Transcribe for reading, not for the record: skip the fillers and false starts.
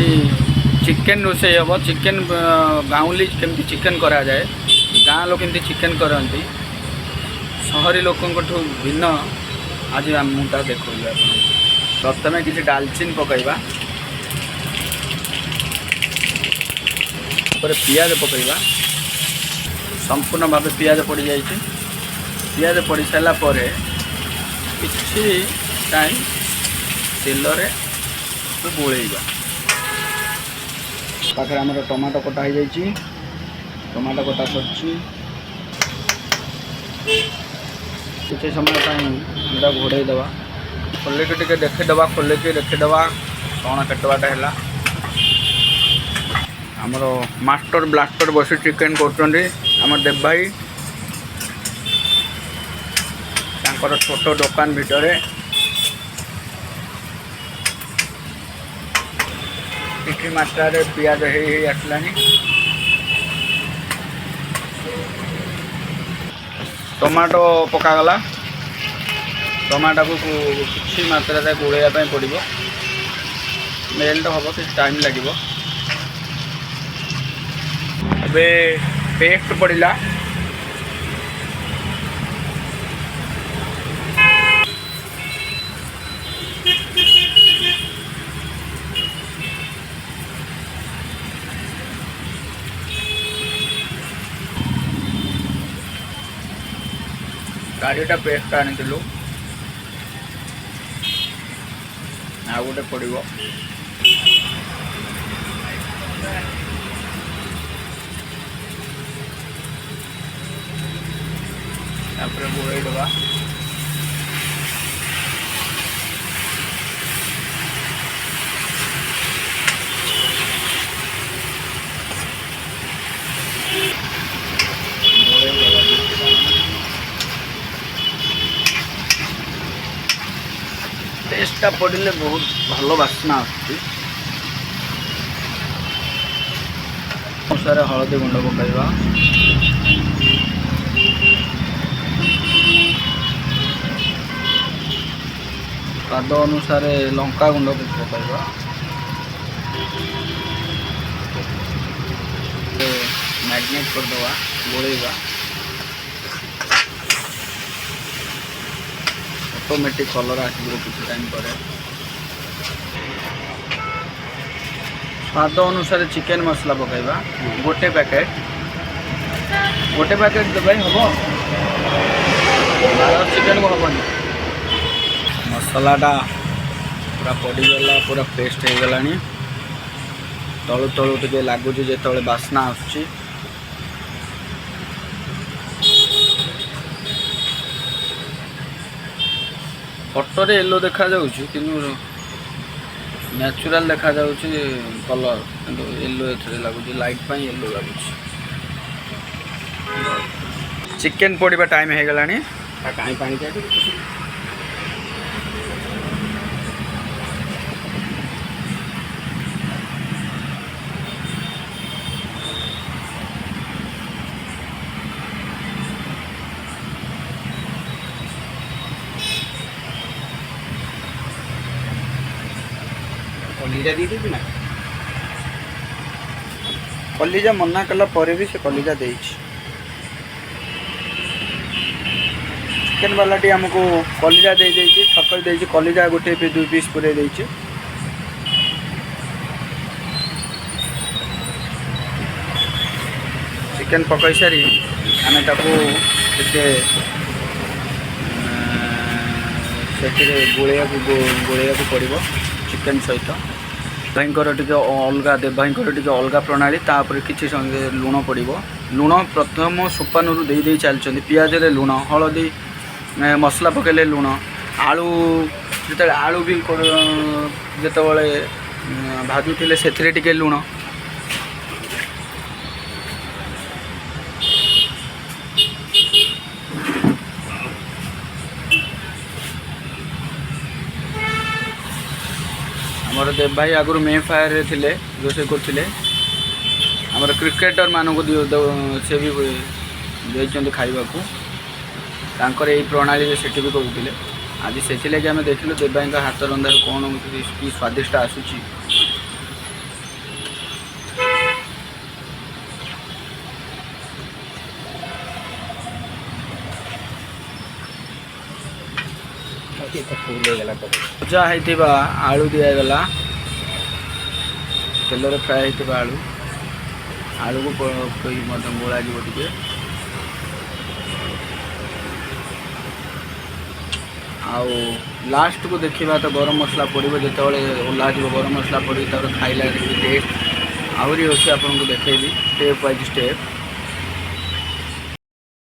आज चिकेन रोषे हम चिकेन गाँवली केमती चिकेन करा जाए गाँ लोग केमती चिकेन करती सहरी लोकों भिन्न आज मुझे देखा प्रथम किसी डालचीन पकईवा पियाज पकईवा संपूर्ण भाव पियाज पड़ जाए पियाज पड़ सारापर किसी टाइम तेल गोलेगा पाखे आम टमाटो कटा हो जाए टमाटो कटा सर किसी समय घोड़े दवा खोलिकी टे देखीदे खोलिकी देखीदे कौन केटवाटा है आमर मास्टर ब्लास्टर बस चिकेन कर देव भाई छोट दुकान भितर किसी मात्रा रे पियाज आसला टमाटो पकागला टमाटो को किसी मात्रा गोलैया पड़ो मेल्ट हम किसी टाइम लगे अबे पेस्ट पड़ा गाड़ीटा पेस्ट आनी आ गोटे पड़ो गोड़े दवा टेस्टा पड़े बहुत भल बास्ना अनुसार हलदी गुंड पकड़ा स्वाद अनुसार लंका गुंड पकड़ा मैरिनेट करदे गोलेगा ऑटोमेटिक कलर आसो किसी टाइम पर स्वाद अनुसार चिकेन मसला पकड़ा गोटे पैकेट भाई हम चिकेन को हेनी मसलाटा पूरा पड़गला पूरा पेस्ट हो गला तलु तलु टे लगुच जो बास्ना आसुची फोटो रे येलो देखा जाउछि किनु नेचुरल देखा जाउछि कलर किंतु येलो एथरे लागुछि लाइट पई येलो लागुछि चिकेन पड़िबा टाइम हे गलानी काई पानी के कलिजा दी देबी ना कलिजा मना कला पर भी से कलिजा दे चिकेन वाला टी हमको कलिजा दे छक दे कलिजा गोटे 2 पीस पूरे दे चिकेन पकई सारी आम गोलैया पड़ो चिकेन सहित भाईकर टे अलग देव भाईकर टे अलग प्रणाली तापर किसी संगे लुण पड़ो लुण प्रथम सोपान दे चलते पियाज रे लुण हलदी मसला पकेले लुण आलू जो आलू भी जो भाजुले से लुण आमर देव भाई आगुरी मे फायर थे रोसे करते आमर क्रिकेटर मानक से भी देते खावा तांकर यही प्रणाली से भी करूँ आज से आम देखिलु देव भाई हाथ रंधार कौन कि स्वादिष्ट आसूची ଭଜା ହେଇଥିବା ଆଳୁ ଦିଆଗଲା ତେଲରେ ଫ୍ରାଏ ହେଇଥିବା ଆଳୁକୁ ପକାଇ ମଧ୍ୟ ଗୋଳାଯିବ ଟିକେ। ଆଉ ଲାଷ୍ଟକୁ ଦେଖିବା ତ ଗରମ ମସଲା ପଡ଼ିବ, ଯେତେବେଳେ ଓହ୍ଲାଯିବ ଗରମ ମସଲା ପଡ଼ିବ ତାପରେ ଖାଇଲା ଟେଷ୍ଟ ଆହୁରି ଅଛି, ଆପଣଙ୍କୁ ଦେଖେଇବି ଷ୍ଟେପ୍ ବାଇ ଷ୍ଟେପ୍।